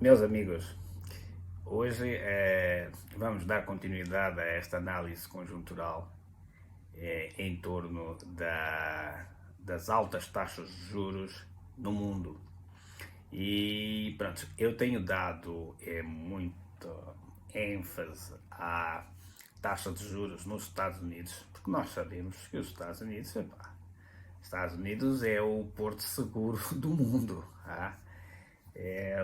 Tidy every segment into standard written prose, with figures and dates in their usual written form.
Meus amigos, hoje vamos dar continuidade a esta análise conjuntural em torno das altas taxas de juros no mundo. E pronto, eu tenho dado muita ênfase à taxa de juros nos Estados Unidos, porque nós sabemos que os Estados Unidos é o porto seguro do mundo.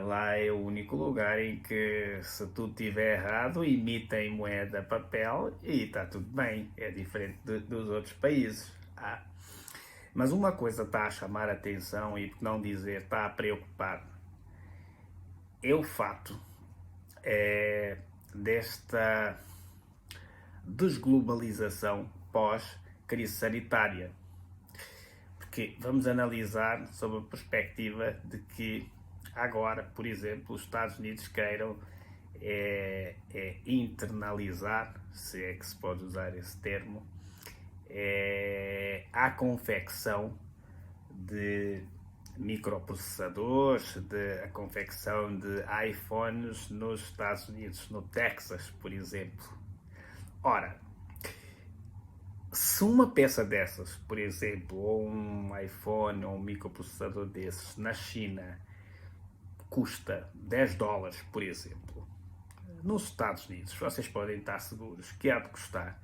Lá é o único lugar em que, se tudo estiver errado, emitem moeda papel e está tudo bem. É diferente dos outros países. Mas uma coisa está a chamar a atenção e, por não dizer, está a preocupar, é o fato desta desglobalização pós-crise sanitária. Porque vamos analisar sob a perspectiva de que agora, por exemplo, os Estados Unidos queiram internalizar, se é que se pode usar esse termo, a confecção de microprocessadores, a confecção de iPhones nos Estados Unidos, no Texas, por exemplo. Ora, se uma peça dessas, por exemplo, ou um iPhone ou um microprocessador desses na China custa $10, por exemplo, nos Estados Unidos, vocês podem estar seguros que há de custar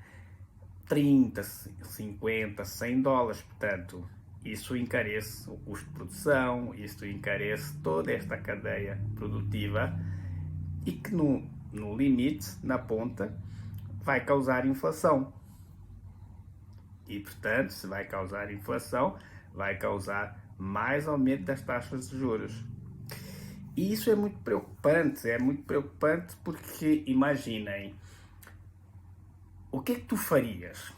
30, 50, $100. Portanto, isso encarece o custo de produção, isso encarece toda esta cadeia produtiva e que no limite, na ponta, vai causar inflação. E, portanto, se vai causar inflação, vai causar mais aumento das taxas de juros. E isso é muito preocupante porque, imaginem, o que é que tu farias?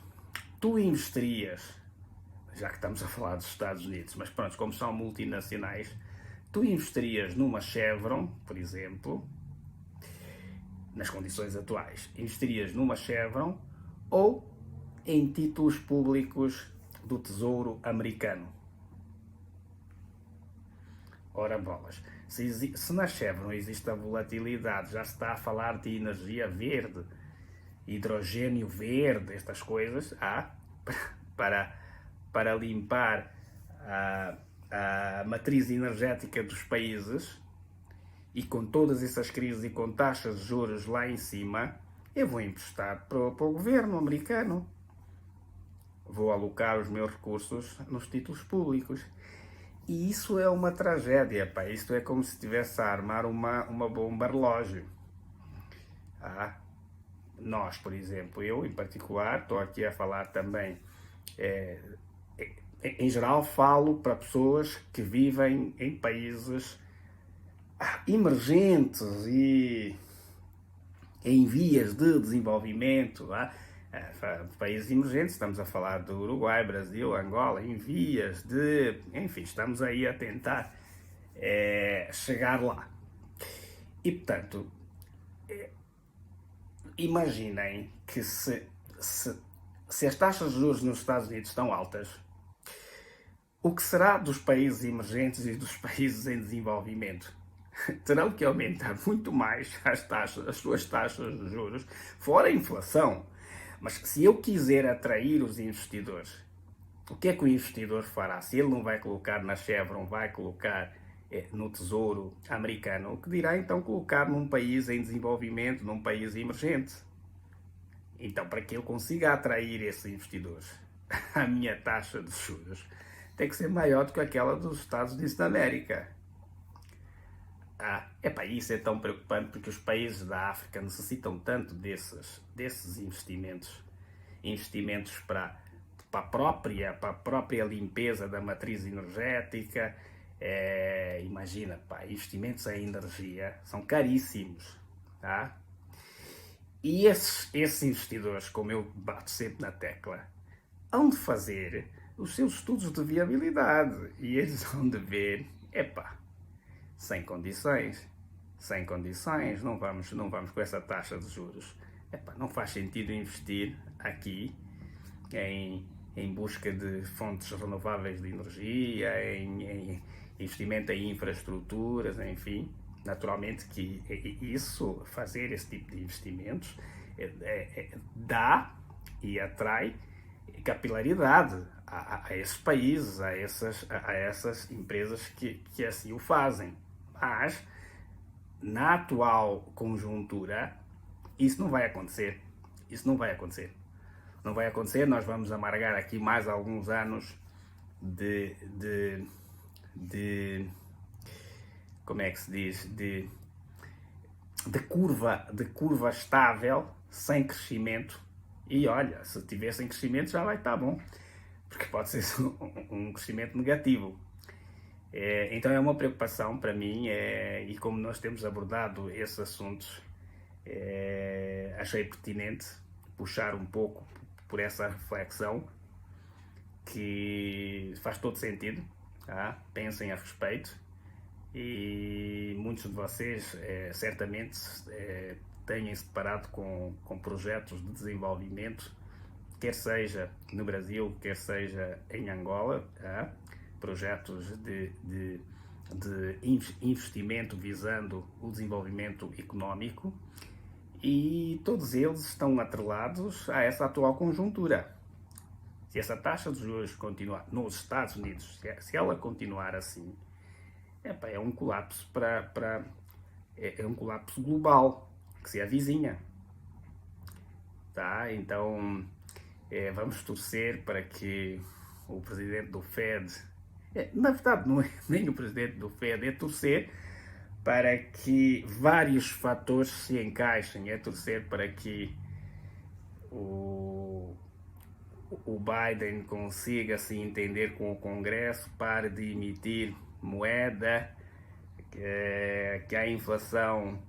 Tu investerias, já que estamos a falar dos Estados Unidos, mas pronto, como são multinacionais, tu investerias numa Chevron, por exemplo, nas condições atuais, investerias numa Chevron ou em títulos públicos do Tesouro Americano? Ora bolas, se na Chevron existe a volatilidade, já se está a falar de energia verde, hidrogênio verde, estas coisas, para limpar a matriz energética dos países, e com todas essas crises e com taxas de juros lá em cima, eu vou emprestar para o governo americano. Vou alocar os meus recursos nos títulos públicos. E isso é uma tragédia, pá. Isto é como se estivesse a armar uma bomba relógio. Nós, por exemplo, eu em particular, estou aqui a falar também, em geral falo para pessoas que vivem em países emergentes e em vias de desenvolvimento. Países emergentes, estamos a falar do Uruguai, Brasil, Angola, em vias de... Enfim, estamos aí a tentar chegar lá. E, portanto, imaginem que se as taxas de juros nos Estados Unidos estão altas, o que será dos países emergentes e dos países em desenvolvimento? Terão que aumentar muito mais as suas taxas de juros, fora a inflação. Mas se eu quiser atrair os investidores, o que é que o investidor fará? Se ele não vai colocar na Chevron, vai colocar no Tesouro Americano, o que dirá então colocar num país em desenvolvimento, num país emergente? Então, para que eu consiga atrair esses investidores, a minha taxa de juros tem que ser maior do que aquela dos Estados Unidos da América. Isso é tão preocupante porque os países da África necessitam tanto desses investimentos para a própria limpeza da matriz energética. Imagina, investimentos em energia são caríssimos. E esses investidores, como eu bato sempre na tecla, hão de fazer os seus estudos de viabilidade e eles vão de ver, sem condições, não vamos com essa taxa de juros. Não faz sentido investir aqui em busca de fontes renováveis de energia, em investimento em infraestruturas, enfim. naturalmente que isso, fazer esse tipo de investimentos, dá e atrai capilaridade a esses países, a essas empresas que assim o fazem. Mas, na atual conjuntura, isso não vai acontecer. Isso não vai acontecer. Não vai acontecer, nós vamos amargar aqui mais alguns anos de como é que se diz, de curva estável, sem crescimento. E olha, se tiver sem crescimento já vai estar bom, porque pode ser um crescimento negativo. Então é uma preocupação para mim, e como nós temos abordado esses assuntos, achei pertinente puxar um pouco por essa reflexão, que faz todo sentido, tá? Pensem a respeito, e muitos de vocês certamente têm-se deparado com projetos de desenvolvimento, quer seja no Brasil, quer seja em Angola, tá? Projetos de investimento visando o desenvolvimento económico, e todos eles estão atrelados a essa atual conjuntura. Se essa taxa de juros continuar nos Estados Unidos, se ela continuar assim, é um colapso é um colapso global que se avizinha, tá? Então vamos torcer para que o presidente do Fed, na verdade não é nem o presidente do Fed, é torcer para que vários fatores se encaixem, é torcer para que o Biden consiga se entender com o Congresso, pare de emitir moeda, que a inflação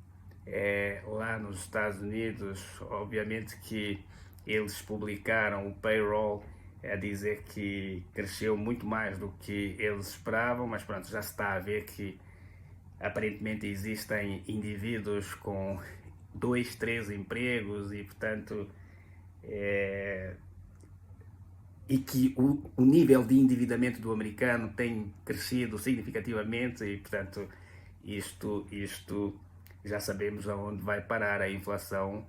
lá nos Estados Unidos, obviamente que eles publicaram o payroll a dizer que cresceu muito mais do que eles esperavam, mas pronto, já se está a ver que aparentemente existem indivíduos com 2, 3 empregos e, portanto, e que o nível de endividamento do americano tem crescido significativamente e, portanto, isto já sabemos aonde vai parar. A inflação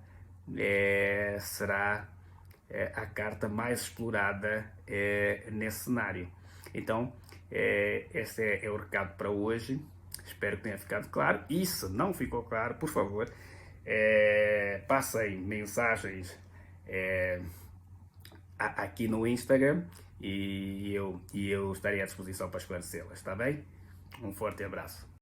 será a carta mais explorada nesse cenário. Então, esse é o recado para hoje. Espero que tenha ficado claro. E se não ficou claro, por favor, passem mensagens aqui no Instagram e eu estarei à disposição para esclarecê-las, está bem? Um forte abraço.